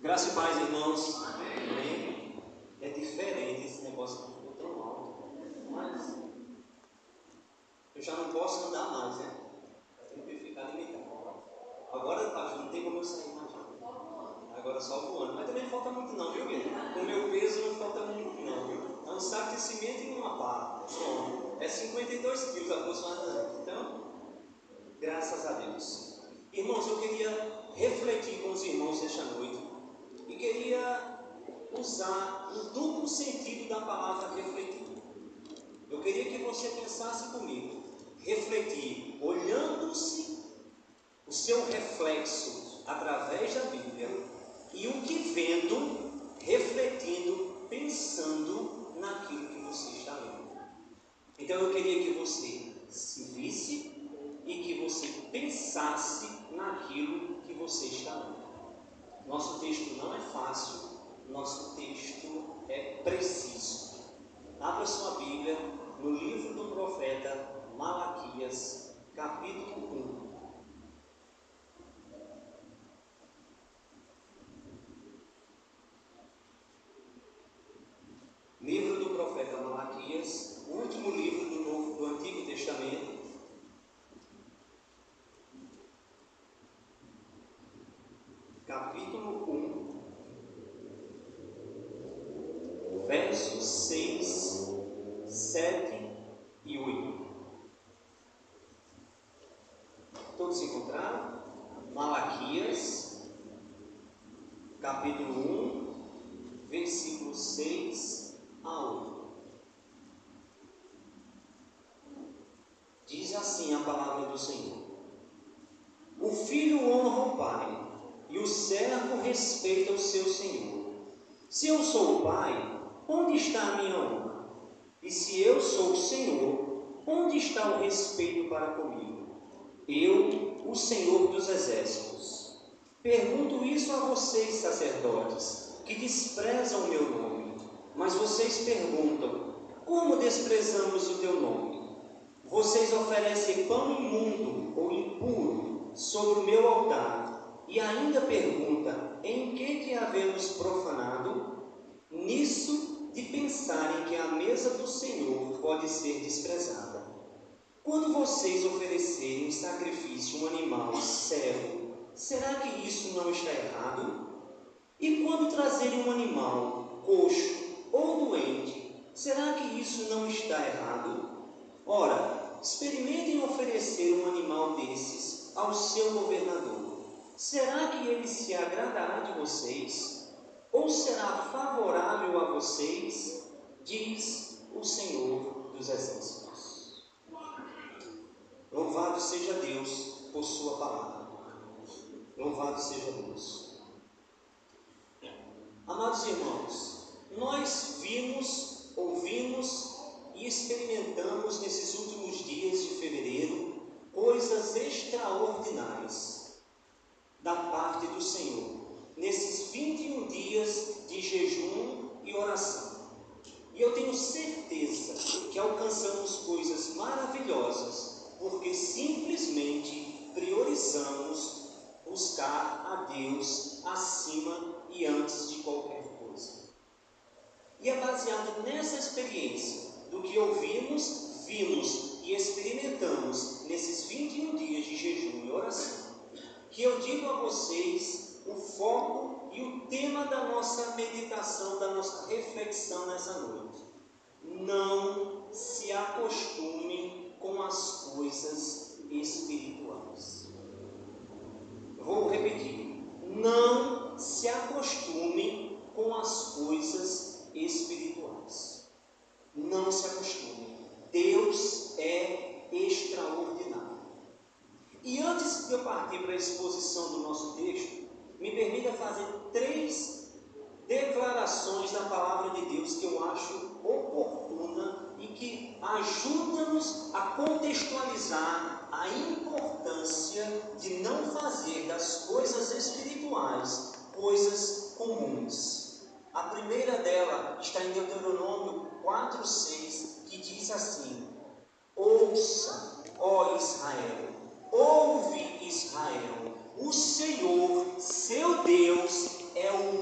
Graça e paz, irmãos. Amém. É diferente esse negócio que ficou tão alto. Mas eu já não posso andar mais, né? Eu tenho que ficar limitado. Agora, pastor, não tem como eu sair mais. Agora só voando. Mas também não falta muito não, viu, Guilherme? Com o meu peso não falta muito não, viu? É um saco de cimento e uma pá. Pronto. É 52 quilos aproximadamente. Então, graças a Deus. Irmãos, eu queria refletir com os irmãos esta noite. E queria usar o duplo sentido da palavra refletir. Eu queria que você pensasse comigo. Refletir, olhando-se o seu reflexo através da Bíblia, e o que vendo, refletindo, pensando naquilo que você está lendo. Então eu queria que você se visse e que você pensasse naquilo que você está lendo. Nosso texto não é fácil, nosso texto é preciso. Abra sua Bíblia no livro do profeta Malaquias, capítulo 1. Livro do profeta Malaquias, o último livro do Antigo Testamento. Capítulo 1, versos 6, 7 e 8. Todos encontraram? Malaquias, capítulo 1, versículo 6 a 8. Diz assim a palavra do Senhor: o filho honra o pai, e o servo respeita o seu senhor. Se eu sou o pai, onde está a minha honra? E se eu sou o senhor, onde está o respeito para comigo? Eu, o Senhor dos exércitos. Pergunto isso a vocês, sacerdotes, que desprezam o meu nome. Mas vocês perguntam: como desprezamos o teu nome? Vocês oferecem pão imundo ou impuro sobre o meu altar, e ainda pergunta: em que havemos profanado? Nisso de pensarem que a mesa do Senhor pode ser desprezada. Quando vocês oferecerem em sacrifício um animal cego, será que isso não está errado? E quando trazerem um animal coxo ou doente, será que isso não está errado? Ora, experimentem oferecer um animal desses ao seu governador. Será que ele se agradará de vocês? Ou será favorável a vocês? Diz o Senhor dos exércitos. Louvado seja Deus por sua palavra. Louvado seja Deus. Amados irmãos, nós vimos, ouvimos e experimentamos nesses últimos dias de fevereiro coisas extraordinárias da parte do Senhor, nesses 21 dias de jejum e oração. E eu tenho certeza que alcançamos coisas maravilhosas, porque simplesmente priorizamos buscar a Deus acima e antes de qualquer coisa. E é baseado nessa experiência do que ouvimos, vimos e experimentamos nesses 21 dias de jejum e oração, que eu digo a vocês o foco e o tema da nossa meditação, da nossa reflexão nessa noite. Não se acostume com as coisas espirituais. Vou repetir. Não se acostume com as coisas espirituais. Não se acostume. Deus é extraordinário. E antes de eu partir para a exposição do nosso texto, me permita fazer 3 declarações da palavra de Deus que eu acho oportuna e que ajudam-nos a contextualizar a importância de não fazer das coisas espirituais coisas comuns. A primeira dela está em Deuteronômio 4:6, que diz assim: ouça, ó Israel, ouve Israel, o Senhor, seu Deus, é o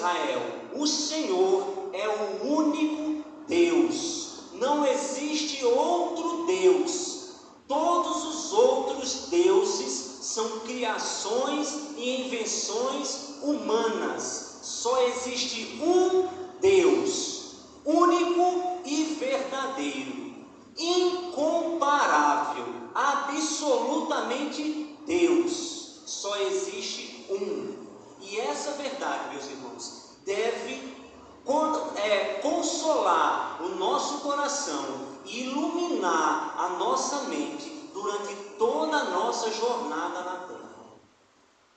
Israel: o Senhor é o único Deus. Não existe outro Deus. Todos os outros deuses são criações e invenções humanas. Só existe um Deus, único e verdadeiro, incomparável, absolutamente Deus. Só existe um. E essa verdade, meus irmãos, deve consolar o nosso coração e iluminar a nossa mente durante toda a nossa jornada na terra.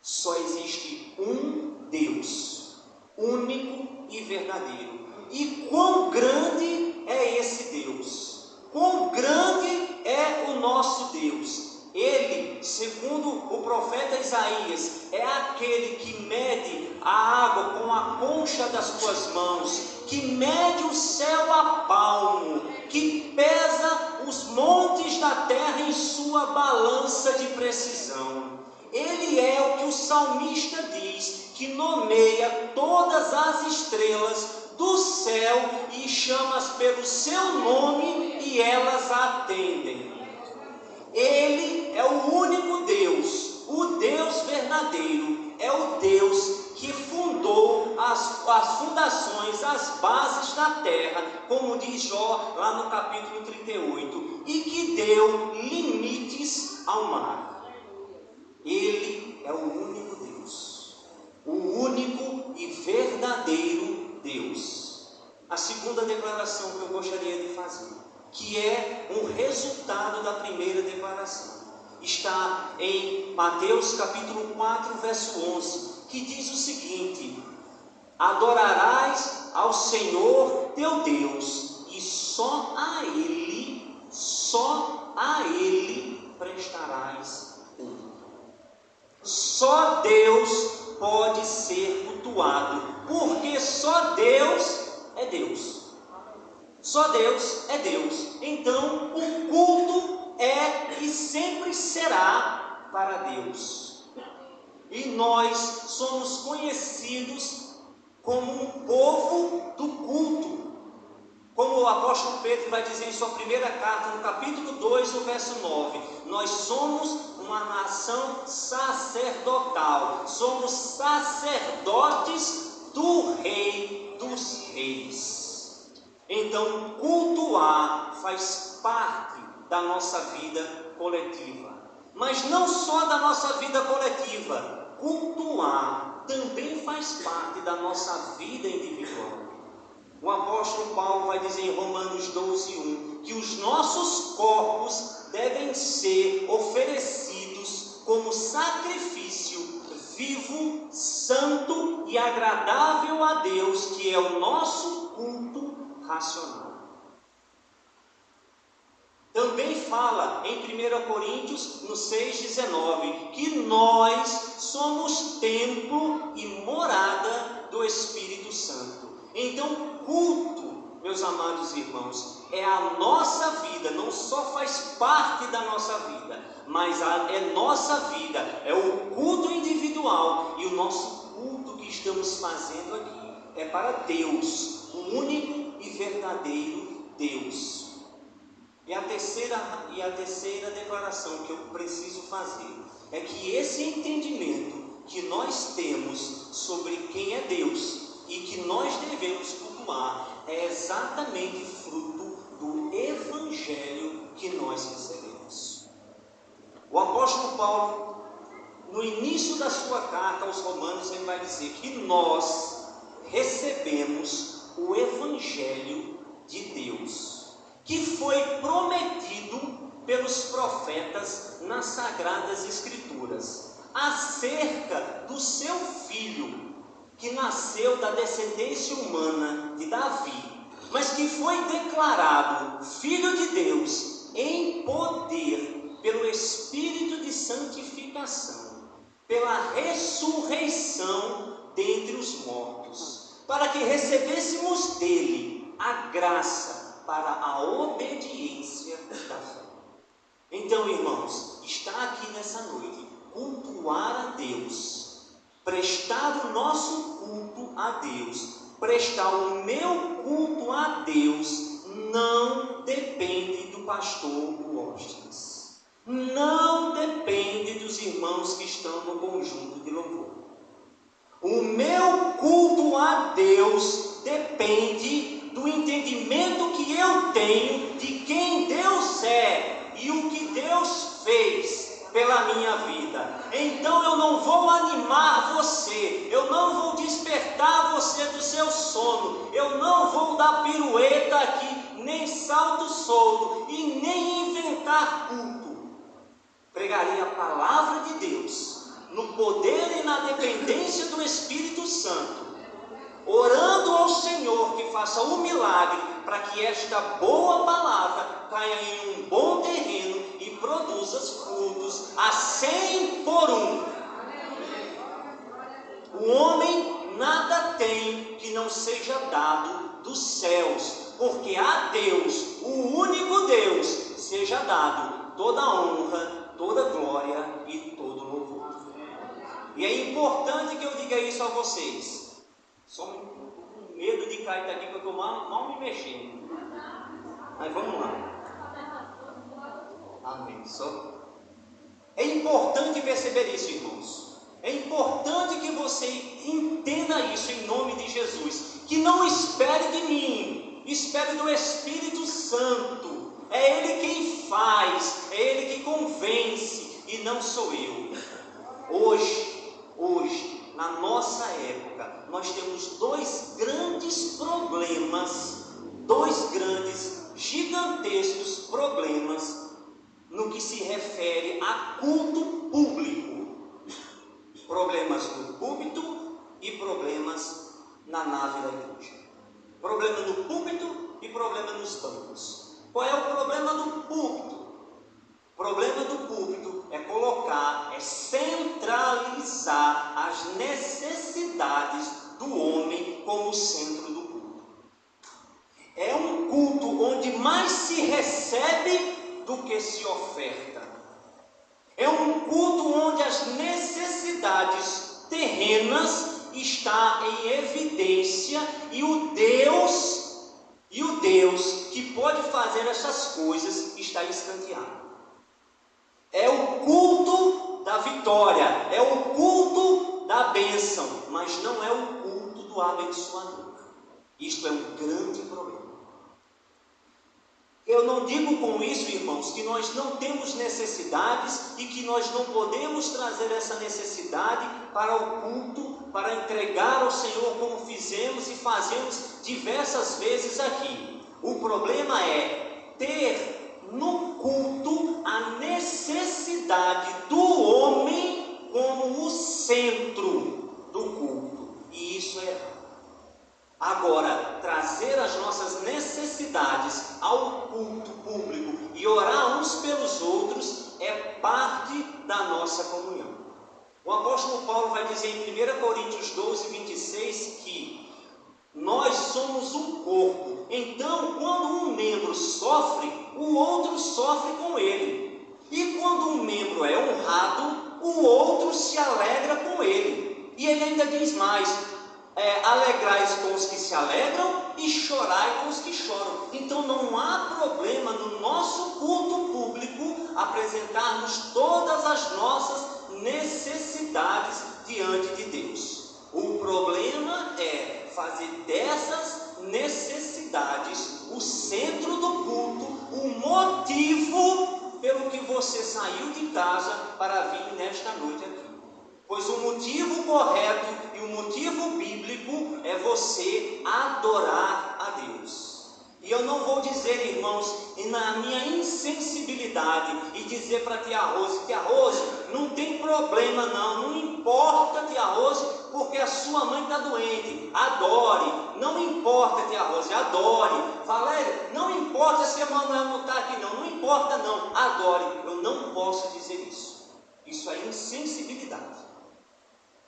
Só existe um Deus, único e verdadeiro. E quão grande é esse Deus? Quão grande é o nosso Deus? Ele, segundo o profeta Isaías, é aquele que mede a água com a concha das tuas mãos, que mede o céu a palmo, que pesa os montes da terra em sua balança de precisão. Ele é o que o salmista diz, que nomeia todas as estrelas do céu e chama-as pelo seu nome e elas atendem. Ele é o único Deus, o Deus verdadeiro, é o Deus que fundou as fundações, as bases da terra, como diz Jó lá no capítulo 38, e que deu limites ao mar. Ele é o único Deus, o único e verdadeiro Deus. A segunda declaração que eu gostaria de fazer, que é um resultado da primeira declaração, está em Mateus capítulo 4, verso 11, que diz o seguinte: adorarás ao Senhor teu Deus, e só a Ele prestarás culto. Só Deus pode ser cultuado, porque só Deus é Deus. Só Deus é Deus. Então o culto é e sempre será para Deus. E nós somos conhecidos como um povo do culto. Como o apóstolo Pedro vai dizer em sua primeira carta, no capítulo 2, no verso 9, nós somos uma nação sacerdotal. Somos sacerdotes do Rei dos Reis. Então, cultuar faz parte da nossa vida coletiva. Mas não só da nossa vida coletiva, cultuar também faz parte da nossa vida individual. O apóstolo Paulo vai dizer em Romanos 12:1 que os nossos corpos devem ser oferecidos como sacrifício vivo, santo e agradável a Deus, que é o nosso culto racional. Também fala em 1 Coríntios, no 6,19, que nós somos templo e morada do Espírito Santo. Então, culto, meus amados irmãos, é a nossa vida, não só faz parte da nossa vida, mas é nossa vida, é o culto individual, e o nosso culto que estamos fazendo aqui é para Deus, o único e verdadeiro Deus. E a terceira declaração que eu preciso fazer é que esse entendimento que nós temos sobre quem é Deus e que nós devemos cultuar é exatamente fruto do Evangelho que nós recebemos. O apóstolo Paulo, no início da sua carta aos Romanos, ele vai dizer que nós recebemos o Evangelho de Deus, que foi prometido pelos profetas nas Sagradas Escrituras, acerca do seu filho, que nasceu da descendência humana de Davi, mas que foi declarado Filho de Deus em poder pelo Espírito de santificação, pela ressurreição dentre os mortos, para que recebêssemos dele a graça para a obediência da fé. Então, irmãos, está aqui nessa noite, cultuar a Deus, prestar o nosso culto a Deus, prestar o meu culto a Deus, não depende do pastor Washington, não depende dos irmãos que estão no conjunto de louvor. O meu culto a Deus depende do entendimento que eu tenho de quem Deus é e o que Deus fez pela minha vida. Então eu não vou animar você, eu não vou despertar você do seu sono, eu não vou dar pirueta aqui, nem salto solto e nem inventar culto. Pregarei a palavra de Deus no poder e na dependência do Espírito Santo, orando ao Senhor que faça um milagre para que esta boa palavra caia em um bom terreno e produza frutos a 100 por 1. O homem nada tem que não seja dado dos céus, porque a Deus, o único Deus, seja dado toda honra, toda glória e todo louvor. E é importante que eu diga isso a vocês. Só com medo de cair daqui, porque eu estou mal me mexendo. Mas vamos lá. Amém. É importante perceber isso, irmãos. É importante que você entenda isso em nome de Jesus. Que não espere de mim, espere do Espírito Santo. É Ele quem faz, é Ele que convence e não sou eu. Hoje, na nossa época, nós temos dois grandes problemas, gigantescos problemas no que se refere a culto público. Problemas no púlpito e problemas na nave da igreja. Problema no púlpito e problema nos bancos. Qual é o problema do púlpito? O problema do púlpito é centralizar as necessidades do homem como centro do culto. É um culto onde mais se recebe do que se oferta. É um culto onde as necessidades terrenas estão em evidência e o Deus que pode fazer essas coisas está escanteado. É o culto da vitória, é o culto da bênção, mas não é o culto do abençoador. Isto é um grande problema. Eu não digo com isso, irmãos, que nós não temos necessidades e que nós não podemos trazer essa necessidade para o culto, para entregar ao Senhor como fizemos e fazemos diversas vezes aqui. O problema é ter no culto a necessidade do homem como o centro do culto, e isso é errado. Agora, trazer as nossas necessidades ao culto público e orar uns pelos outros é parte da nossa comunhão. O apóstolo Paulo vai dizer em 1 Coríntios 12, 26 que nós somos um corpo. Então, quando um membro sofre, o outro sofre com ele. E quando um membro é honrado, o outro se alegra com ele. E ele ainda diz mais: alegrais com os que se alegram e chorai com os que choram. Então não há problema no nosso culto público apresentarmos todas as nossas necessidades diante de Deus. O problema é fazer dessas necessidades o centro do culto, o motivo pelo que você saiu de casa para vir nesta noite aqui. Pois o motivo correto e o motivo bíblico é você adorar a Deus. E eu não vou dizer, irmãos, na minha insensibilidade, e dizer para tia Rose, não tem problema não importa, tia Rose, porque a sua mãe está doente, adore. Não importa, tia Rose, adore. Valéria, não importa se a Manuel não está aqui não importa não, adore. Eu não posso dizer isso. Isso é insensibilidade.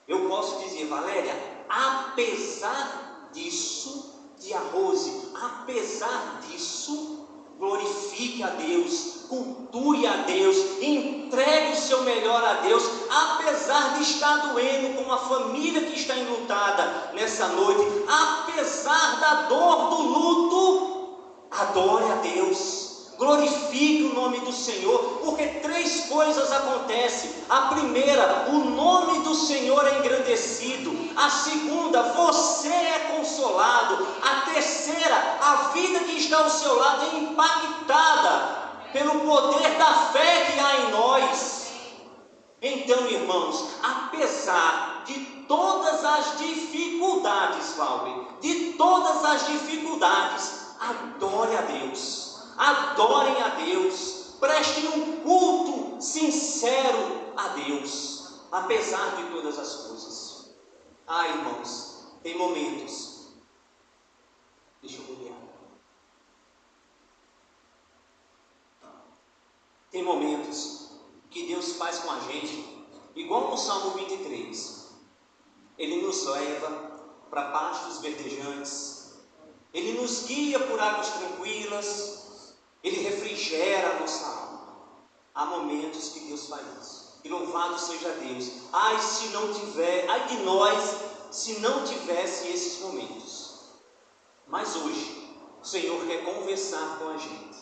Eu posso dizer: Valéria, apesar disso, tia Rose, apesar disso, glorifique a Deus, cultue a Deus, entregue o seu melhor a Deus, apesar de estar doendo, como a família que está enlutada nessa noite, apesar da dor do luto, adore a Deus. Glorifique o nome do Senhor, porque 3 coisas acontecem. A primeira, o nome do Senhor é engrandecido. A segunda, você é consolado. A terceira, a vida que está ao seu lado é impactada pelo poder da fé que há em nós. Então, irmãos, apesar de todas as dificuldades, Valber, de todas as dificuldades, adore a Deus. Adorem a Deus, prestem um culto sincero a Deus, apesar de todas as coisas. Irmãos, tem momentos, deixa eu beber água. Tem momentos que Deus faz com a gente, igual no Salmo 23, Ele nos leva para pastos verdejantes, Ele nos guia por águas tranquilas, Ele refrigera a nossa alma. Há momentos que Deus faz isso. E louvado seja Deus. Ai de nós, se não tivesse esses momentos. Mas hoje, o Senhor quer conversar com a gente,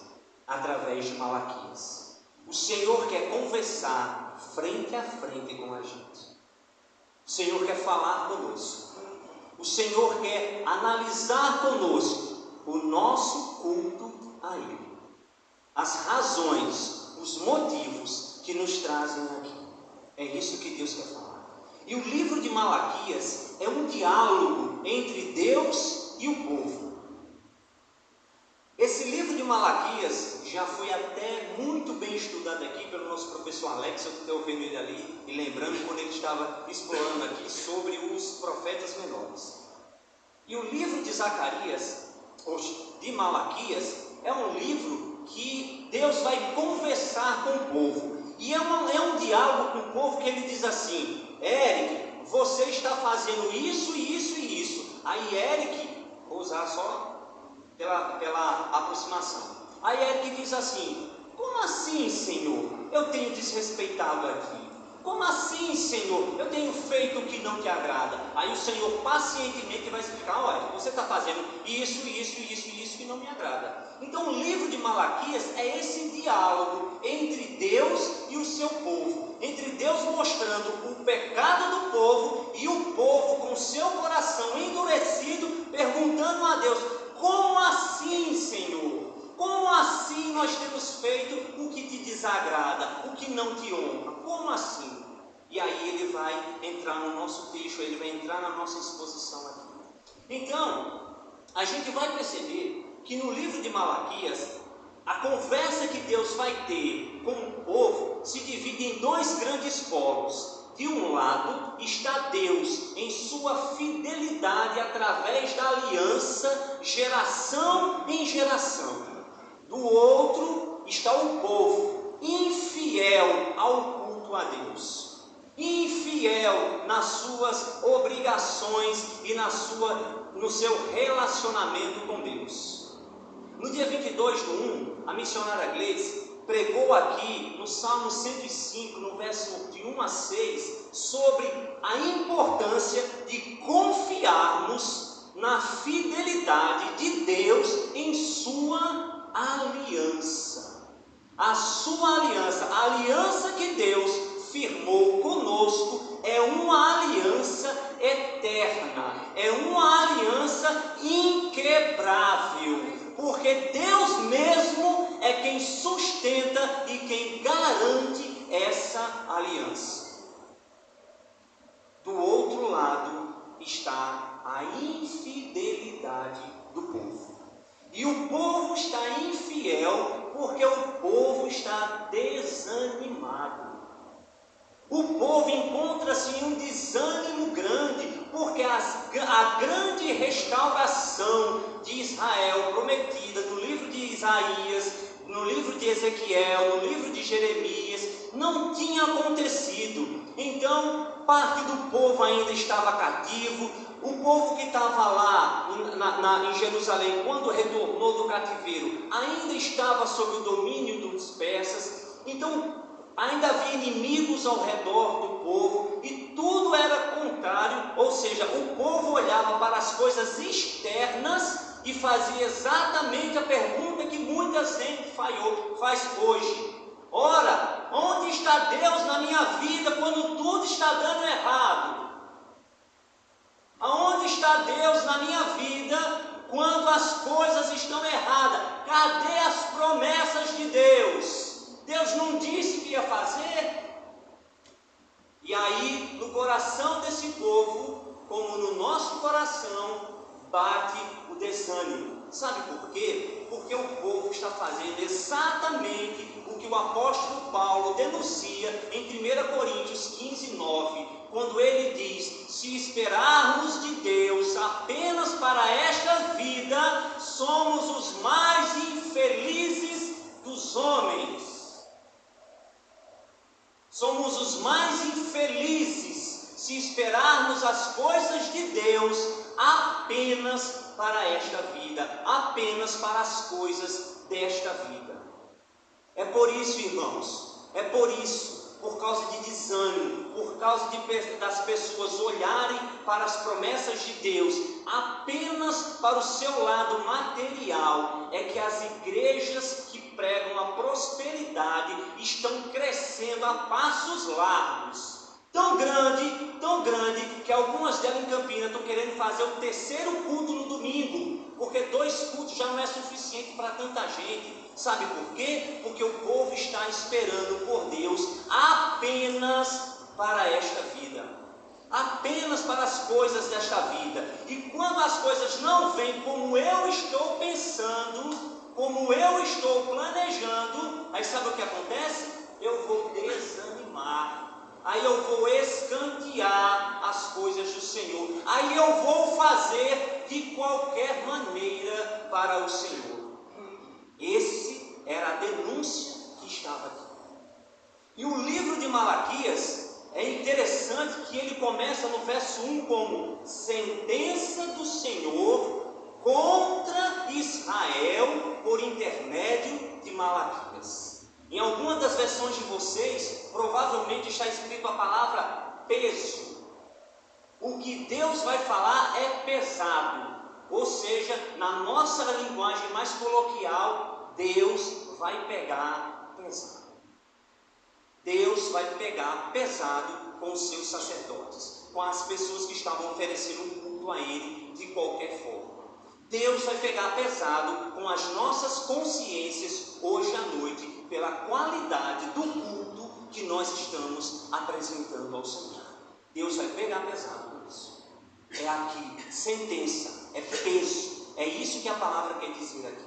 através de Malaquias. O Senhor quer conversar frente a frente com a gente. O Senhor quer falar conosco. O Senhor quer analisar conosco o nosso culto a Ele. As razões, os motivos que nos trazem aqui. É isso que Deus quer falar. E o livro de Malaquias é um diálogo entre Deus e o povo. Esse livro de Malaquias já foi até muito bem estudado aqui pelo nosso professor Alex. Eu estou vendo ele ali e lembrando quando ele estava explorando aqui sobre os profetas menores. E o livro de Zacarias, ou de Malaquias, é um livro que Deus vai conversar com o povo. E é um diálogo com o povo que ele diz assim: Eric, você está fazendo isso, isso e isso. Aí Eric, vou usar só pela aproximação. Aí Eric diz assim: como assim, Senhor? Eu tenho desrespeitado aqui. Como assim, Senhor? Eu tenho feito o que não te agrada. Aí o Senhor pacientemente vai explicar: olha, você está fazendo isso que não me agrada. Então o livro de Malaquias é esse diálogo entre Deus e o seu povo. Entre Deus mostrando o pecado do povo e o povo com seu coração endurecido, perguntando a Deus: como assim, Senhor? Como assim nós temos feito o que te desagrada, o que não te honra? Como assim? E aí ele vai entrar no nosso texto, ele vai entrar na nossa exposição aqui. Então, a gente vai perceber que no livro de Malaquias, a conversa que Deus vai ter com o povo se divide em 2 grandes polos. De um lado está Deus em sua fidelidade através da aliança, geração em geração. Do outro está o povo, infiel ao culto a Deus, infiel nas suas obrigações e no seu relacionamento com Deus. No dia 22/1, a missionária Gleice pregou aqui no Salmo 105, no verso de 1 a 6, sobre a importância de confiarmos na fidelidade de Deus em sua aliança. A sua aliança, a aliança que Deus firmou conosco, é uma aliança eterna, é uma aliança inquebrável, porque Deus mesmo é quem sustenta e quem garante essa aliança. Do outro lado está a infidelidade do povo. E o povo está infiel porque o povo está desanimado. O povo encontra-se em um desânimo grande, porque a grande restauração de Israel prometida no livro de Isaías, no livro de Ezequiel, no livro de Jeremias, não tinha acontecido. Então, parte do povo ainda estava cativo, o povo que estava lá em Jerusalém, quando retornou do cativeiro, ainda estava sob o domínio dos persas. Então ainda havia inimigos ao redor do povo, e tudo era contrário, ou seja, o povo olhava para as coisas externas e fazia exatamente a pergunta que muita gente faz hoje: ora, onde está Deus na minha vida quando tudo está dando errado? Aonde está Deus na minha vida quando as coisas estão erradas? Cadê as promessas de Deus? Deus não disse que ia fazer? E aí, no coração desse povo, como no nosso coração, bate o desânimo. Sabe por quê? Porque o povo está fazendo exatamente o que o apóstolo Paulo denuncia em 1 Coríntios 15, 9, quando ele diz: se esperarmos de Deus apenas para esta vida, somos os mais infelizes dos homens. Somos os mais infelizes se esperarmos as coisas de Deus apenas para esta vida, apenas para as coisas desta vida. É por isso, irmãos, é por isso, por causa de desânimo, por causa das pessoas olharem para as promessas de Deus apenas para o seu lado material, é que as igrejas que pregam a prosperidade estão crescendo a passos largos. Tão grande, que algumas delas em Campinas estão querendo fazer o 3º culto no domingo, porque 2 cultos já não é suficiente para tanta gente. Sabe por quê? Porque o povo está esperando por Deus apenas para esta vida, apenas para as coisas desta vida. E quando as coisas não vêm como eu estou pensando, como eu estou planejando, aí sabe o que acontece? Eu vou desanimar. Aí eu vou escantear as coisas do Senhor. Aí eu vou fazer de qualquer maneira para o Senhor. Esse era a denúncia que estava aqui. E o livro de Malaquias é interessante que ele começa no verso 1 como sentença do Senhor contra Israel por intermédio de Malaquias. Em alguma das versões de vocês, provavelmente está escrito a palavra peso. O que Deus vai falar é pesado. Ou seja, na nossa linguagem mais coloquial, Deus vai pegar pesado. Deus vai pegar pesado com os seus sacerdotes, com as pessoas que estavam oferecendo um culto a Ele de qualquer forma. Deus vai pegar pesado com as nossas consciências hoje à noite, pela qualidade do culto que nós estamos apresentando ao Senhor. Deus vai pegar pesado com isso. É aqui, sentença, é peso, é isso que a palavra quer dizer aqui.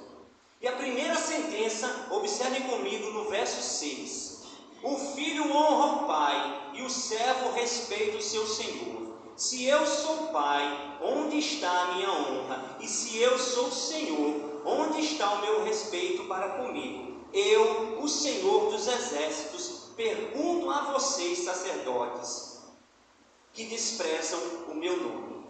E a primeira sentença, observem comigo no verso 6. O filho honra o pai e o servo respeita o seu senhor. Se eu sou pai, onde está a minha honra? E se eu sou senhor, onde está o meu respeito para comigo? Eu, o Senhor dos exércitos, pergunto a vocês, sacerdotes, que desprezam o meu nome.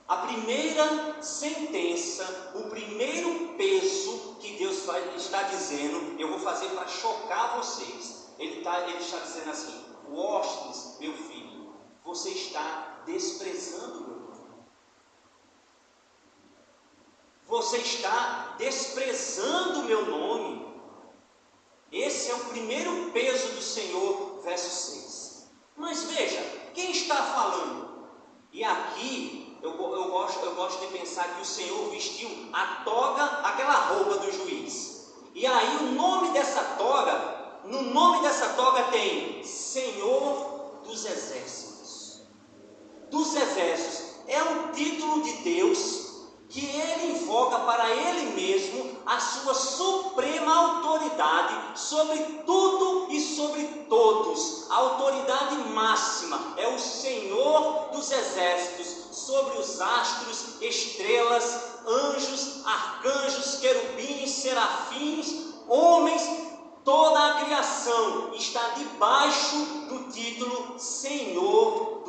A primeira sentença, o primeiro peso que Deus está dizendo, eu vou fazer para chocar vocês. Ele está dizendo assim: Wóstis, meu filho, você está desprezando o meu nome. Você está desprezando o meu nome. Esse é o primeiro peso do Senhor, verso 6. Mas veja, quem está falando? E aqui eu gosto de pensar que o Senhor vestiu a toga, aquela roupa do juiz. E aí o nome dessa toga, no nome dessa toga tem Senhor dos Exércitos. Dos Exércitos. É um título de Deus que Ele invoca para Ele mesmo a sua suprema autoridade sobre tudo e sobre todos. A autoridade máxima é o Senhor dos Exércitos, sobre os astros, estrelas, anjos, arcanjos, querubins, serafins, homens. Toda a criação está debaixo do título Senhor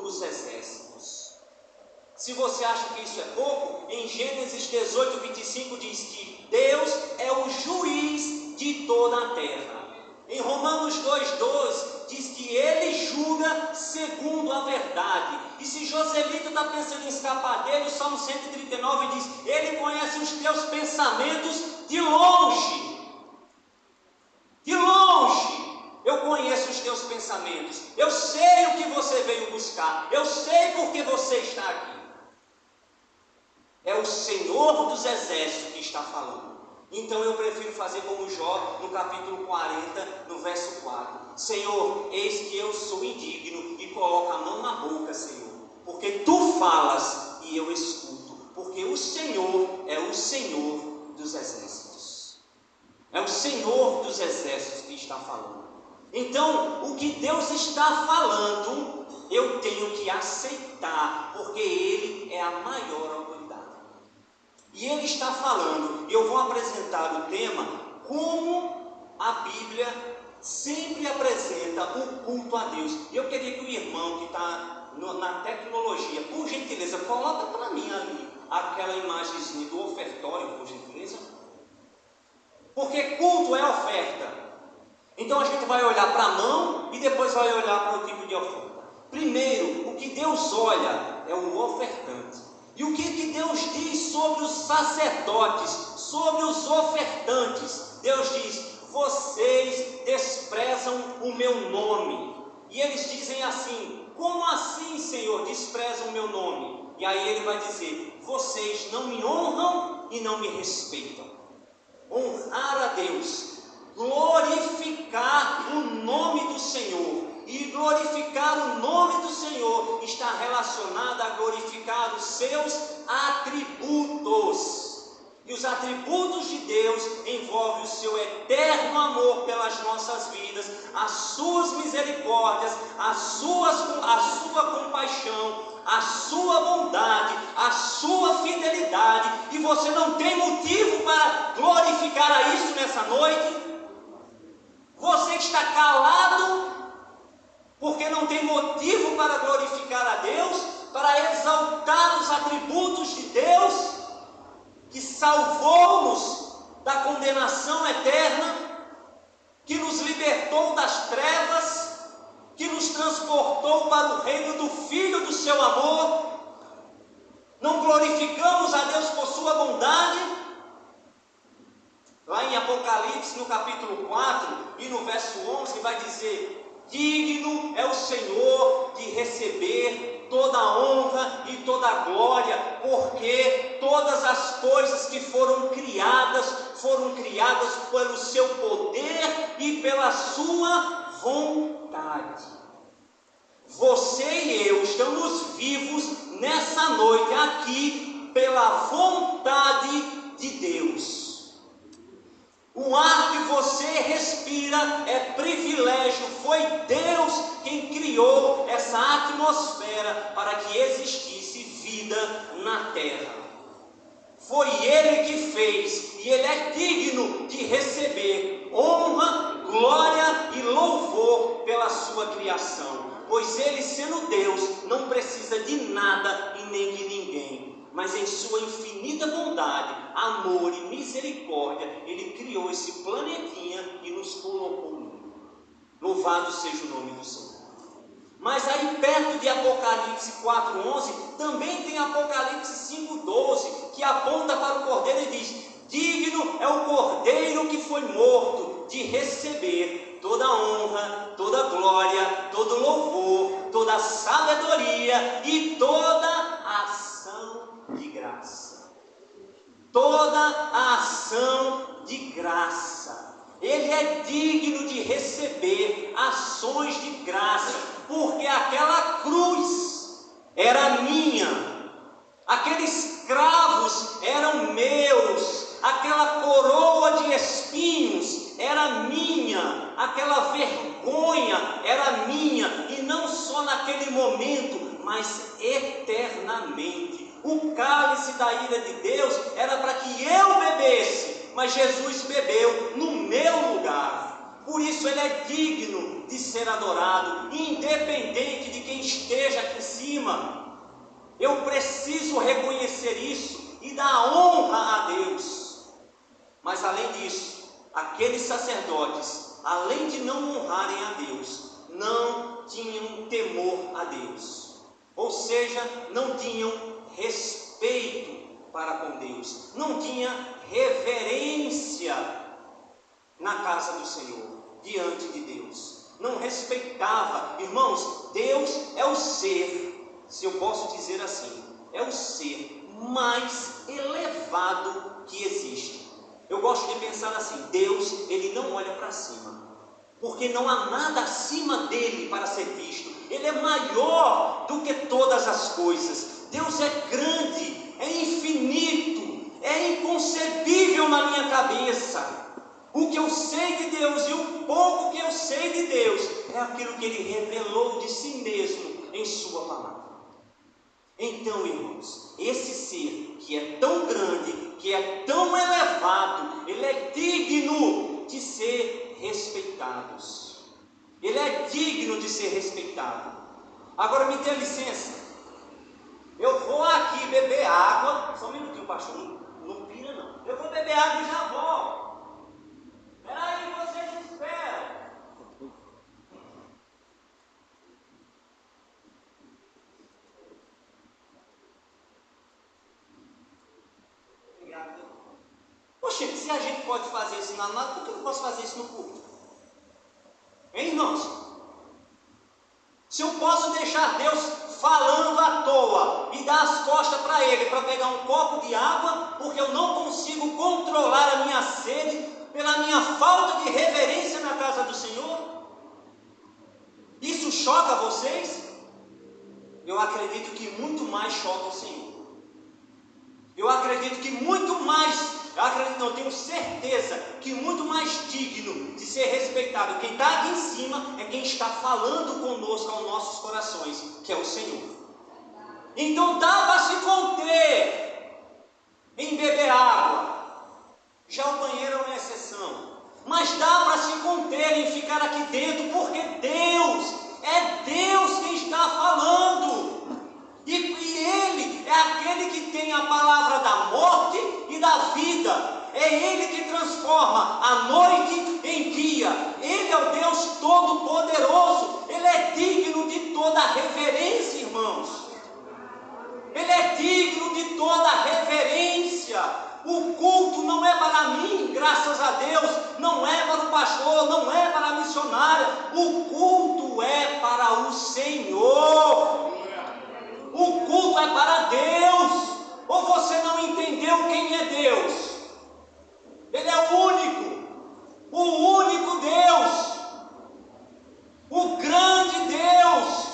Se você acha que isso é pouco, em Gênesis 18, 25 diz que Deus é o juiz de toda a terra. Em Romanos 2,12 diz que Ele julga segundo a verdade. E se Joselito está pensando em escapar dele, o Salmo 139 diz: Ele conhece os teus pensamentos de longe. De longe. Eu conheço os teus pensamentos. Eu sei o que você veio buscar. Eu sei por que você está aqui. É o Senhor dos Exércitos que está falando. Então eu prefiro fazer como Jó, no capítulo 40, no verso 4. Senhor, eis que eu sou indigno e coloco a mão na boca, Senhor. Porque Tu falas e eu escuto. Porque o Senhor é o Senhor dos Exércitos. É o Senhor dos Exércitos que está falando. Então, o que Deus está falando, eu tenho que aceitar, porque Ele é a maior autoridade. E Ele está falando, eu vou apresentar o tema, como a Bíblia sempre apresenta o culto a Deus. E eu queria que o irmão que está na tecnologia, por gentileza, coloca para mim ali, aquela imagenzinha do ofertório, por gentileza. Porque culto é oferta. Então a gente vai olhar para a mão e depois vai olhar para o tipo de oferta. Primeiro, o que Deus olha é o ofertante. E o que Deus diz sobre os sacerdotes, sobre os ofertantes? Deus diz: vocês desprezam o meu nome. E eles dizem assim: como assim, Senhor, desprezam o meu nome? E aí Ele vai dizer: vocês não me honram e não me respeitam. Honrar a Deus, glorificar o nome do Senhor. E glorificar o nome do Senhor está relacionado a glorificar os seus atributos. E os atributos de Deus envolvem o seu eterno amor pelas nossas vidas, as suas misericórdias, a sua compaixão, a sua bondade, a sua fidelidade. E você não tem motivo para glorificar a isso nessa noite? Você está calado porque não tem motivo para glorificar a Deus, para exaltar os atributos de Deus, que salvou-nos da condenação eterna, que nos libertou das trevas, que nos transportou para o reino do Filho do seu amor. Não glorificamos a Deus por sua bondade? Lá em Apocalipse, no capítulo 4 e no verso 11, vai dizer: digno é o Senhor de receber toda a honra e toda a glória, porque todas as coisas que foram criadas pelo seu poder e pela sua vontade. Você e eu estamos vivos nessa noite aqui pela vontade de Deus. O ar que você respira é privilégio. Foi Deus quem criou essa atmosfera para que existisse vida na terra. Foi Ele que fez, e Ele é digno de receber honra, glória e louvor pela sua criação. Pois Ele, sendo Deus, não precisa de nada e nem de ninguém. Mas em sua infinita bondade, amor e misericórdia, Ele criou esse planetinha e nos colocou no mundo. Louvado seja o nome do Senhor. Mas aí perto de Apocalipse 4:11, também tem Apocalipse 5:12, que aponta para o Cordeiro e diz: digno é o Cordeiro que foi morto de receber toda honra, toda glória, todo louvor, toda sabedoria e toda ação de graça. Toda a ação de graça. Ele é digno de receber ações de graça, porque aquela cruz era minha, aqueles cravos eram meus, aquela coroa de espinhos era minha, aquela vergonha era minha, e não só naquele momento, mas eternamente. O cálice da ira de Deus era para que eu bebesse, mas Jesus bebeu no meu lugar. Por isso Ele é digno de ser adorado, independente de quem esteja aqui em cima. Eu preciso reconhecer isso e dar honra a Deus. Mas além disso, aqueles sacerdotes, além de não honrarem a Deus, não tinham temor a Deus. Ou seja, não tinham respeito para com Deus, não tinha reverência na casa do Senhor, diante de Deus. Não respeitava. Irmãos, Deus é o ser, se eu posso dizer assim, é o ser mais elevado que existe. Eu gosto de pensar assim: Deus, Ele não olha para cima, porque não há nada acima dele para ser visto. Ele é maior do que todas as coisas. Deus é grande, é infinito, é inconcebível na minha cabeça. O que eu sei de Deus e o pouco que eu sei de Deus é aquilo que Ele revelou de si mesmo em sua palavra. Então, irmãos, esse ser que é tão grande, que é tão elevado, ele é digno de ser respeitado. Ele é digno de ser respeitado. Agora me dê licença, eu vou aqui beber água. Só um minutinho, pastor, não pira não. Eu vou beber água e já volto. Espera aí, vocês esperam. Obrigado. Poxa, se a gente pode fazer isso na nada, por que eu não posso fazer isso no culto? Hein, irmãos? Se eu posso deixar Deus falando à toa e dar as costas para Ele, para pegar um copo de água, porque eu não consigo controlar a minha sede, pela minha falta de reverência na casa do Senhor, isso choca vocês? Eu acredito que muito mais choca o Senhor. Eu acredito que muito mais, eu tenho certeza que muito mais digno de ser respeitado quem está aqui em cima é quem está falando conosco aos nossos corações, que é o Senhor. Então dá para se conter em beber água. Já o banheiro é uma exceção, mas dá para se conter em ficar aqui dentro, porque é Deus quem está falando. E Ele é aquele que tem a palavra da morte e da vida. É Ele que transforma a noite em dia. Ele é o Deus Todo-Poderoso. Ele é digno de toda reverência, irmãos. Ele é digno de toda reverência. O culto não é para mim, graças a Deus. Não é para o pastor, não é para a missionária. O culto é para o Senhor. O culto é para Deus. Ou você não entendeu quem é Deus? Ele é o único Deus, o grande Deus,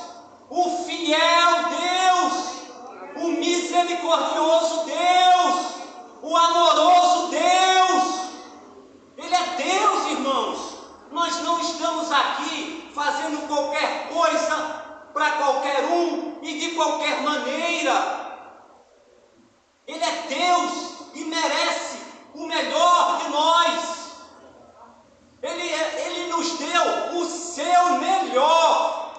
o fiel Deus, o misericordioso Deus, o amoroso Deus. Ele é Deus, irmãos. Nós não estamos aqui fazendo qualquer coisa para qualquer um e de qualquer maneira. Ele é Deus e merece o melhor de nós. Ele nos deu o seu melhor.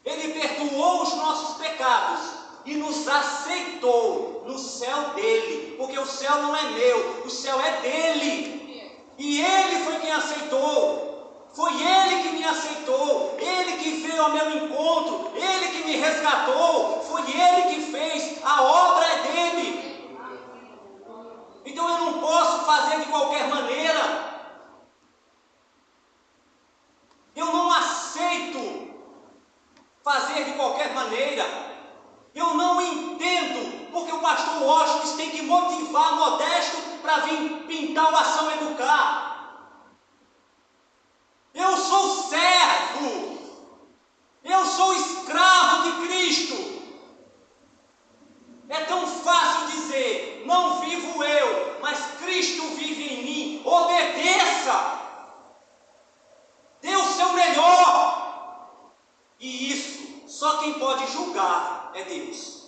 Ele perdoou os nossos pecados e nos aceitou no céu dele, porque o céu não é meu, o céu é dele. E ele foi quem aceitou. Foi Ele que me aceitou, Ele que veio ao meu encontro, Ele que me resgatou, foi Ele que fez, a obra é dele. Então eu não posso fazer de qualquer maneira. Eu não aceito fazer de qualquer maneira. Eu não entendo porque o pastor Washington tem que motivar Modesto para vir pintar o Ação Educar. Eu sou servo, eu sou escravo de Cristo. É tão fácil dizer, não vivo eu, mas Cristo vive em mim. Obedeça, dê o seu melhor. E isso, só quem pode julgar é Deus.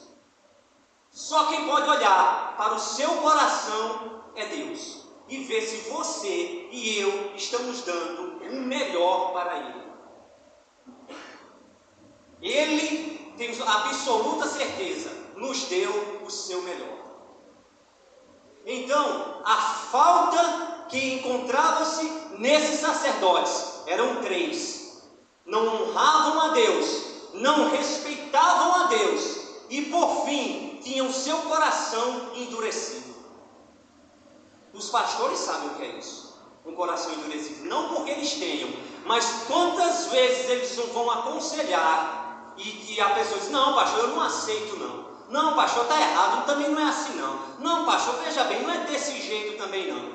Só quem pode olhar para o seu coração é Deus e ver se você e eu estamos dando o melhor para Ele. Ele tem absoluta certeza nos deu o seu melhor. Então, a falta que encontrava-se nesses sacerdotes, eram 3, não honravam a Deus, não respeitavam a Deus, e por fim, tinham seu coração endurecido. Os pastores sabem o que é isso, um coração endurecido, não porque eles tenham, mas quantas vezes eles não vão aconselhar, e a pessoa diz, não pastor, eu não aceito não. Não pastor, está errado, também não é assim não. Não pastor, veja bem, não é desse jeito também não.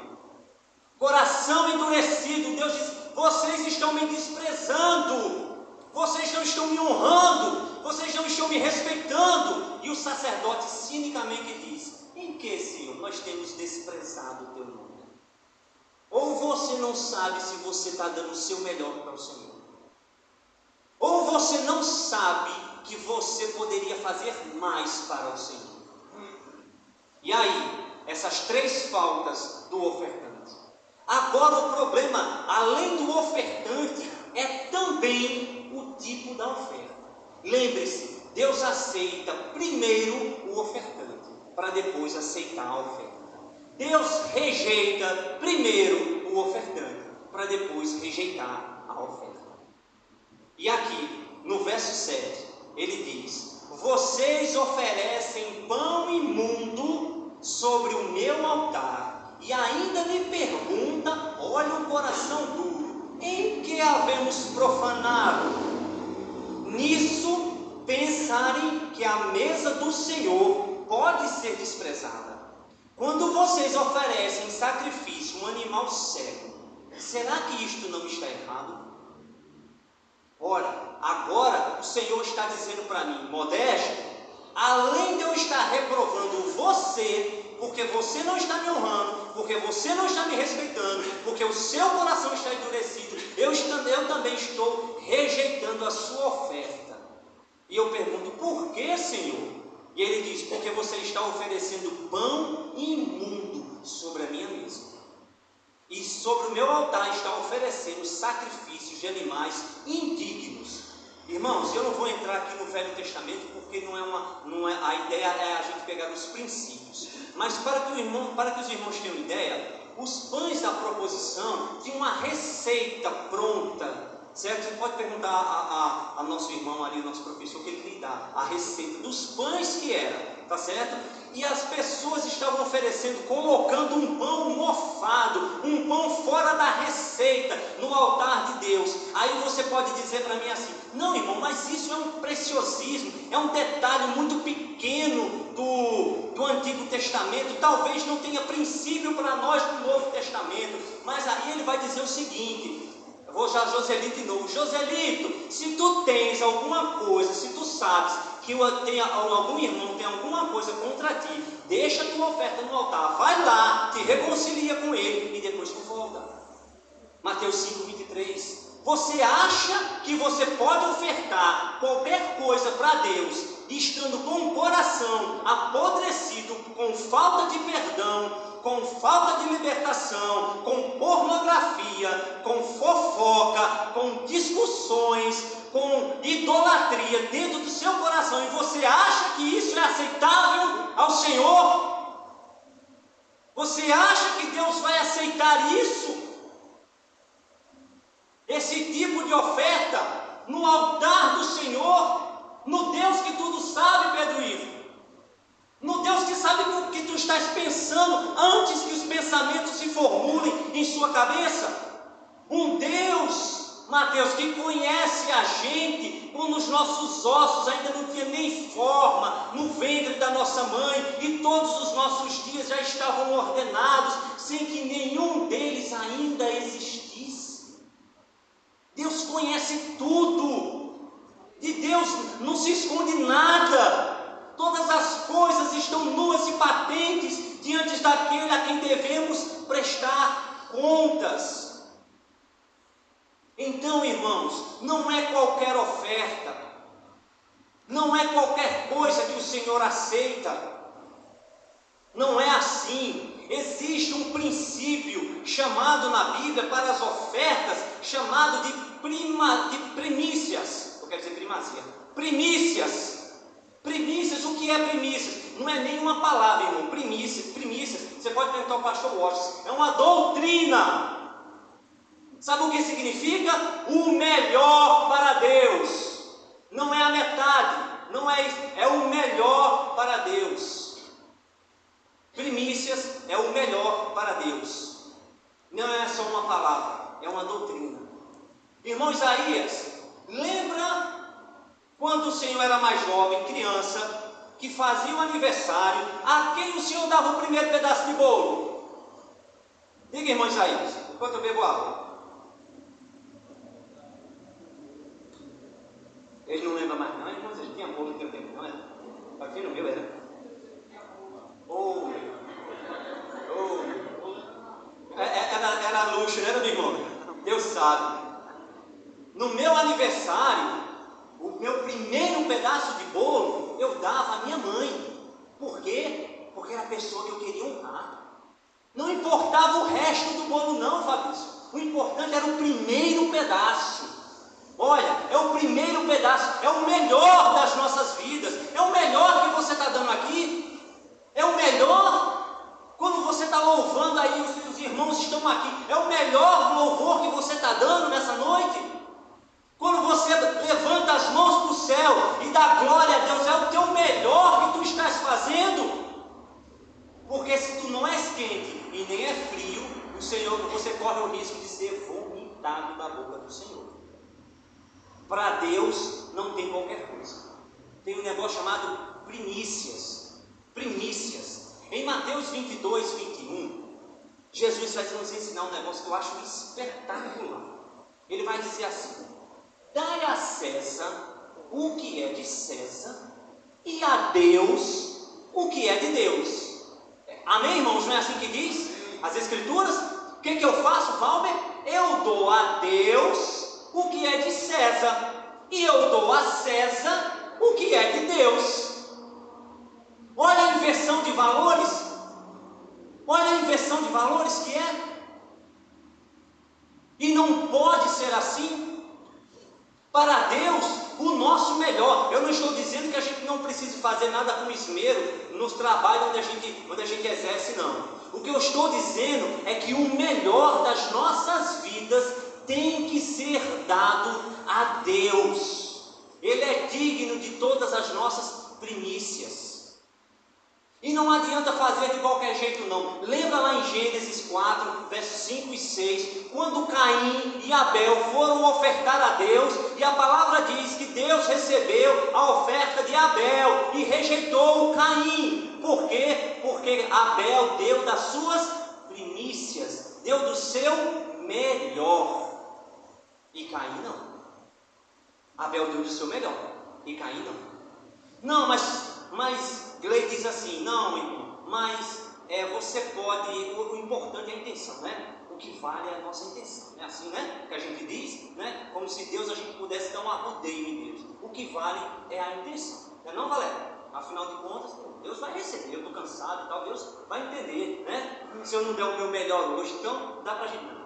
Coração endurecido, Deus diz, vocês estão me desprezando, vocês não estão me honrando, vocês não estão me respeitando. E o sacerdote cinicamente diz, em que, Senhor, nós temos desprezado o teu nome? Ou você não sabe se você está dando o seu melhor para o Senhor, ou você não sabe que você poderia fazer mais para o Senhor. E aí, essas 3 faltas do ofertante. Agora o problema, além do ofertante, é também o tipo da oferta. Lembre-se, Deus aceita primeiro o ofertante, para depois aceitar a oferta. Deus rejeita primeiro o ofertante, para depois rejeitar a oferta. E aqui, no verso 7, ele diz, vocês oferecem pão imundo sobre o meu altar, e ainda me pergunta, olha o coração duro, em que havemos profanado? Nisso pensarem que a mesa do Senhor pode ser desprezada. Quando vocês oferecem em sacrifício um animal cego, será que isto não está errado? Ora, agora o Senhor está dizendo para mim, Modesto, além de eu estar reprovando você, porque você não está me honrando, porque você não está me respeitando, porque o seu coração está endurecido, eu também estou rejeitando a sua oferta. E eu pergunto, por que, Senhor? E ele diz, porque você está oferecendo pão imundo sobre a minha mesa. E sobre o meu altar está oferecendo sacrifícios de animais indignos. Irmãos, eu não vou entrar aqui no Velho Testamento, porque a ideia é a gente pegar os princípios. Mas para que os irmãos tenham ideia, os pães da proposição tinham uma receita pronta, certo? Você pode perguntar a nosso irmão ali, nosso professor, que ele lhe dá a receita dos pães que era, tá certo? E as pessoas estavam oferecendo, colocando um pão mofado, um pão fora da receita, no altar de Deus. Aí você pode dizer para mim assim, não irmão, mas isso é um preciosismo, é um detalhe muito pequeno do Antigo Testamento, talvez não tenha princípio para nós do Novo Testamento. Mas aí ele vai dizer o seguinte, eu vou já Joselito de novo, Joselito, se tu tens alguma coisa, se tu sabes que algum irmão tem alguma coisa contra ti, deixa a tua oferta no altar, vai lá, te reconcilia com ele e depois tu volta. Mateus 5:23. Você acha que você pode ofertar qualquer coisa para Deus, estando com o coração apodrecido, com falta de perdão, com falta de libertação, com pornografia, com fofoca, com discussões, com idolatria dentro do seu coração, e você acha que isso é aceitável ao Senhor? Você acha que Deus vai aceitar isso? Esse tipo de oferta no altar do Senhor, no Deus que tudo sabe, Pedro Ivo, no Deus que sabe o que tu estás pensando antes que os pensamentos se formulem em sua cabeça. Um Deus, Mateus, que conhece a gente quando os nossos ossos ainda não tinham nem forma no ventre da nossa mãe, e todos os nossos dias já estavam ordenados sem que nenhum deles ainda existisse. Deus conhece tudo, de Deus não se esconde nada. Todas as coisas estão nuas e patentes diante daquele a quem devemos prestar contas. Então, irmãos, não é qualquer oferta, não é qualquer coisa que o Senhor aceita. Não é assim. Existe um princípio chamado na Bíblia para as ofertas, chamado de primícias. Eu quero dizer primazia. Primícias. Primícias, o que que é primícias? Não é nenhuma palavra, irmão. Primícias, você pode perguntar ao pastor Washington, é uma doutrina. Sabe o que significa? O melhor para Deus. Não é a metade, não é isso, é o melhor para Deus. Primícias é o melhor para Deus. Não é só uma palavra, é uma doutrina. Irmão Isaías, lembra quando o Senhor era mais jovem, criança, que fazia o aniversário, a quem o Senhor dava o primeiro pedaço de bolo? Diga, irmão Isaías, enquanto eu bebo água. Ele não lembra mais não, irmãos, ele tinha bolo no teu tempo, não era? Aqui no meu era. Era luxo, não era, meu irmão? Deus sabe. No meu aniversário, o meu primeiro pedaço de bolo, eu dava à minha mãe. Por quê? Porque era a pessoa que eu queria honrar. Não importava o resto do bolo não, Fabrício. O importante era o primeiro pedaço. Olha, é o primeiro pedaço, é o melhor das nossas vidas, é o melhor que você está dando aqui, é o melhor, quando você está louvando aí, os irmãos estão aqui, é o melhor louvor que você está dando nessa noite, quando você levanta as mãos para o céu e dá glória a Deus, é o teu melhor que tu estás fazendo, porque se tu não és quente e nem é frio, o Senhor, você corre o risco de ser vomitado da boca do Senhor. Para Deus não tem qualquer coisa. Tem um negócio chamado primícias. Primícias. Em Mateus 22, 21, Jesus vai nos ensinar um negócio que eu acho espetacular. Ele vai dizer assim: dai a César o que é de César e a Deus o que é de Deus. Amém, irmãos? Não é assim que diz as Escrituras? O que eu faço, Valber? Eu dou a Deus o que é de César, e eu dou a César o que é de Deus. Olha a inversão de valores, olha a inversão de valores que é, e não pode ser assim. Para Deus, o nosso melhor. Eu não estou dizendo que a gente não precise fazer nada com esmero nos trabalhos onde a gente exerce, não. O que eu estou dizendo é que o melhor das nossas vidas tem que ser dado a Deus. Ele é digno de todas as nossas primícias. E não adianta fazer de qualquer jeito não. Lembra lá em Gênesis 4, versos 5 e 6, quando Caim e Abel foram ofertar a Deus, e a palavra diz que Deus recebeu a oferta de Abel e rejeitou Caim. Por quê? Porque Abel deu das suas primícias, deu do seu melhor. E Caim não. Abel deu do seu melhor, e Caim não. Não, mas Glei diz assim, não, irmão, mas você pode, o importante é a intenção, né? O que vale é a nossa intenção, é assim, né? Que a gente diz, né? Como se Deus, a gente pudesse dar um arrodeio em Deus. O que vale é a intenção, não, Valéria? Afinal de contas, Deus vai receber, eu estou cansado e tal, Deus vai entender, né? Se eu não der o meu melhor hoje, então dá para a gente não.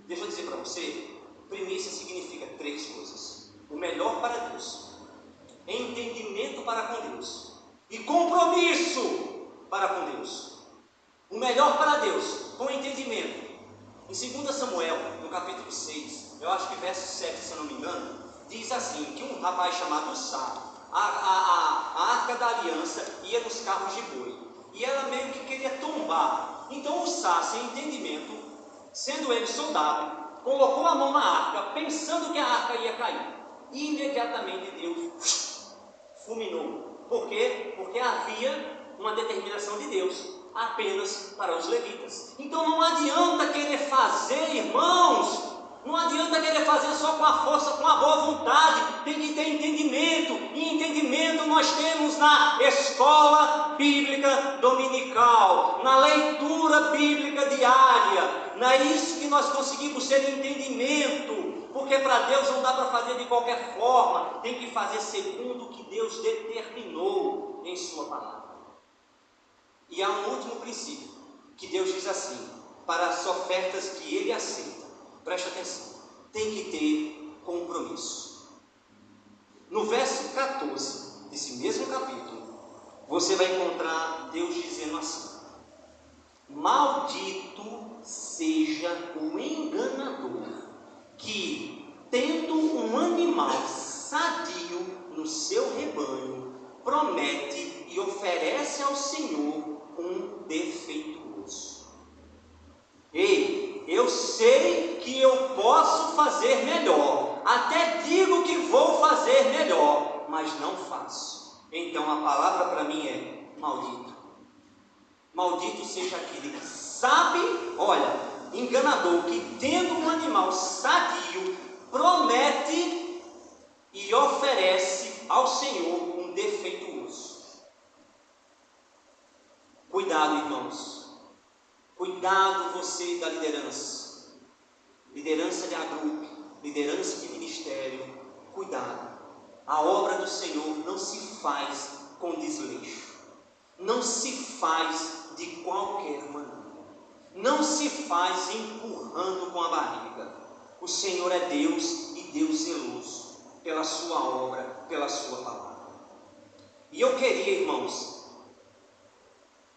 Deixa eu dizer para você, primícia significa 3 coisas: o melhor para Deus, entendimento para com Deus e compromisso para com Deus. O melhor para Deus, com entendimento. Em 2 Samuel, no capítulo 6, eu acho que verso 7, se eu não me engano, diz assim, que um rapaz chamado Sá, a arca da aliança ia nos carros de boi, e ela meio que queria tombar. Então o Sá, sem entendimento, sendo ele soldado, colocou a mão na arca, pensando que a arca ia cair. E imediatamente Deus fulminou. Por quê? Porque havia uma determinação de Deus apenas para os levitas. Então não adianta querer fazer, irmãos, não adianta querer fazer só com a força, com a boa vontade, tem que ter entendimento, e entendimento nós temos na escola bíblica dominical, na leitura bíblica diária, não é isso que nós conseguimos ter entendimento, porque para Deus não dá para fazer de qualquer forma, tem que fazer segundo o que Deus determinou em sua palavra. E há um último princípio, que Deus diz assim, para as ofertas que Ele aceita, preste atenção, tem que ter compromisso. No verso 14 desse mesmo capítulo, você vai encontrar Deus dizendo assim: maldito seja o enganador que, tendo um animal sadio no seu rebanho, promete e oferece ao Senhor um defeituoso. Ei, eu sei que eu posso fazer melhor, até digo que vou fazer melhor, mas não faço. Então a palavra para mim é maldito. Maldito seja aquele que sabe, olha, enganador, que tendo um animal sadio, promete e oferece ao Senhor um defeituoso. Cuidado, irmãos. Cuidado você da liderança. Liderança de agrupe, liderança de ministério. Cuidado. A obra do Senhor não se faz com desleixo. Não se faz de qualquer maneira. Não se faz empurrando com a barriga. O Senhor é Deus e Deus zeloso pela sua obra, pela sua palavra. E eu queria, irmãos,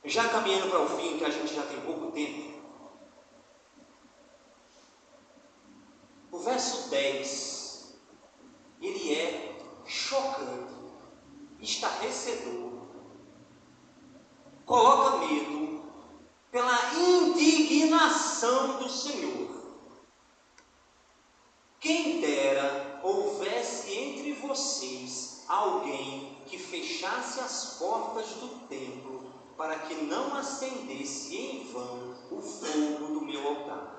já caminhando para o fim, que a gente já tem pouco tempo, o verso 10, ele é chocante, estarrecedor, coloca medo pela indignação do Senhor. Quem dera houvesse entre vocês alguém que fechasse as portas do templo para que não acendesse em vão o fogo do meu altar.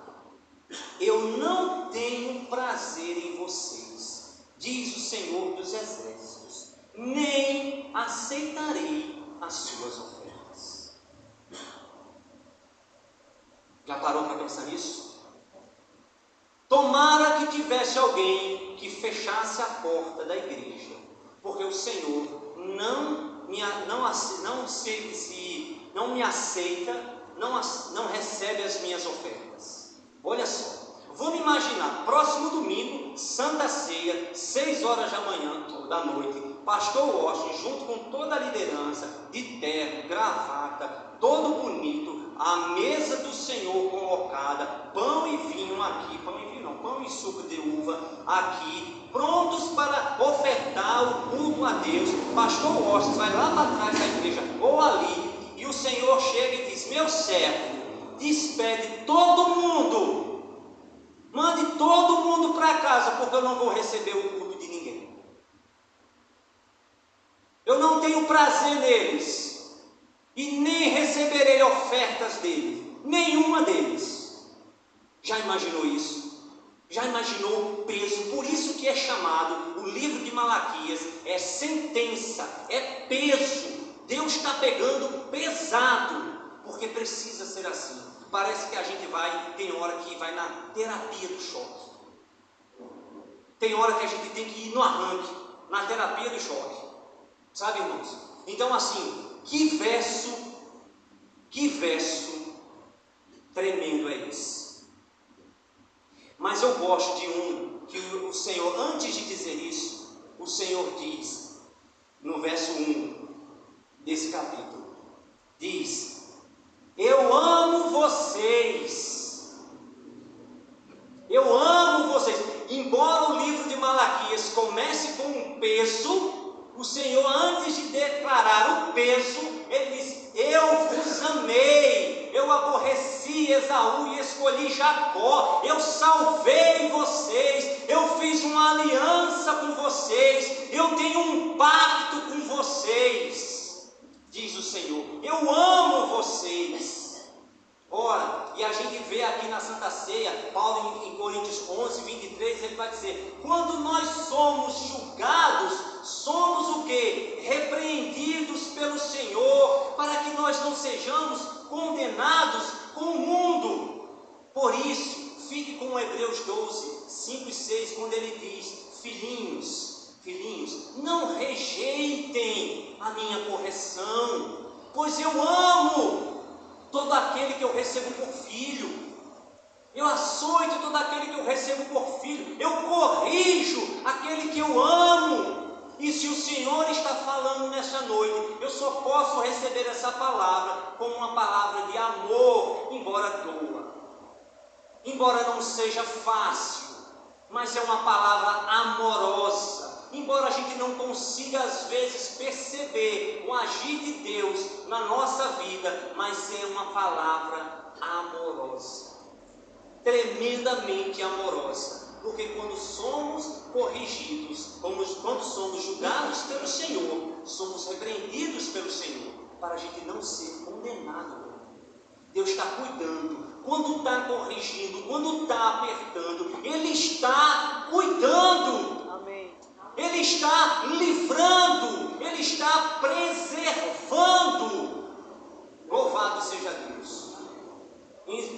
Eu não tenho prazer em vocês, diz o Senhor dos Exércitos, nem aceitarei as suas ofertas. Já parou para pensar nisso? Tomara que tivesse alguém que fechasse a porta da igreja, porque o Senhor não me aceita, não recebe as minhas ofertas. Olha só, vamos imaginar, próximo domingo, Santa Ceia, 6 horas da noite, pastor Washington, junto com toda a liderança, de terno, gravata, todo bonito, a mesa do Senhor colocada, pão e vinho aqui, pão e suco de uva aqui, prontos para ofertar o culto a Deus. Pastor Washington vai lá para trás da igreja, ou ali, e o Senhor chega e diz: meu servo, despede todo mundo, mande todo mundo para casa, porque eu não vou receber o culto de ninguém. Eu não tenho prazer neles, e nem receberei ofertas deles, nenhuma deles. Já imaginou isso? Já imaginou o peso? Por isso que é chamado, o livro de Malaquias é sentença, é peso. Deus está pegando pesado, porque precisa ser assim. Parece que a gente tem hora que vai na terapia do choque. Tem hora que a gente tem que ir no arranque, na terapia do choque. Sabe, irmãos? Então assim, que verso tremendo é esse? Mas eu gosto de um que o Senhor, antes de dizer isso, o Senhor diz, no verso 1 desse capítulo, diz: eu amo vocês. Eu amo vocês. Embora o livro de Malaquias comece com um peso, o Senhor, antes de declarar o peso, ele diz: eu vos amei, eu aborreci Esaú e escolhi Jacó, eu salvei vocês, eu fiz uma aliança com vocês, eu tenho um pacto com vocês, diz o Senhor, eu amo vocês. Ora, e a gente vê aqui na Santa Ceia, Paulo em Coríntios 11, 23, ele vai dizer: quando nós somos julgados, somos o quê? Repreendidos pelo Senhor, para que nós não sejamos condenados com o mundo. Por isso, fique com Hebreus 12, 5 e 6, quando ele diz: filhinhos, não rejeitem a minha correção, pois eu amo todo aquele que eu recebo por filho, eu açoito todo aquele que eu recebo por filho, eu corrijo aquele que eu amo, e se o Senhor está falando nesta noite, eu só posso receber essa palavra como uma palavra de amor, embora doa, embora não seja fácil, mas é uma palavra amorosa, embora a gente não consiga às vezes perceber o agir de Deus na nossa vida, mas é uma palavra amorosa, tremendamente amorosa. Porque quando somos corrigidos, quando somos julgados pelo Senhor, somos repreendidos pelo Senhor, para a gente não ser condenado. Deus está cuidando. Quando está corrigindo, quando está apertando, Ele está cuidando. Amém. Ele está livrando, Ele está preservando. Louvado seja Deus.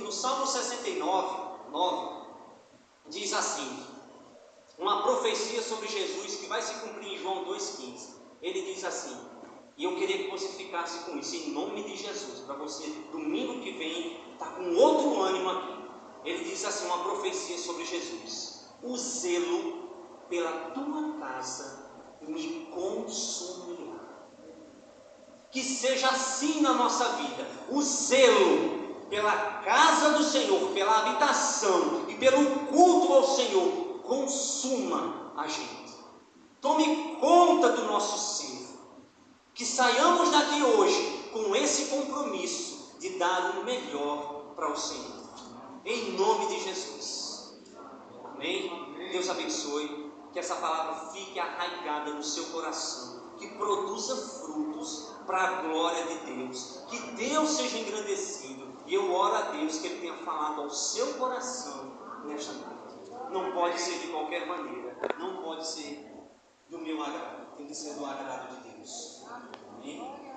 No Salmo 69, 9, diz assim, uma profecia sobre Jesus que vai se cumprir em João 2,15. Ele diz assim, e eu queria que você ficasse com isso, em nome de Jesus, para você, domingo que vem, estar com outro ânimo aqui. Ele diz assim, uma profecia sobre Jesus: o zelo pela tua casa me consumirá. Que seja assim na nossa vida, o zelo pela casa do Senhor, pela habitação e pelo culto ao Senhor, consuma a gente. Tome conta do nosso ser. Que saiamos daqui hoje com esse compromisso de dar o melhor para o Senhor. Em nome de Jesus. Amém? Deus abençoe. Que essa palavra fique arraigada no seu coração. Que produza frutos para a glória de Deus. Que Deus seja engrandecido. E eu oro a Deus que Ele tenha falado ao seu coração nesta noite. Não pode ser de qualquer maneira. Não pode ser do meu agrado. Tem que ser do agrado de Deus. Amém?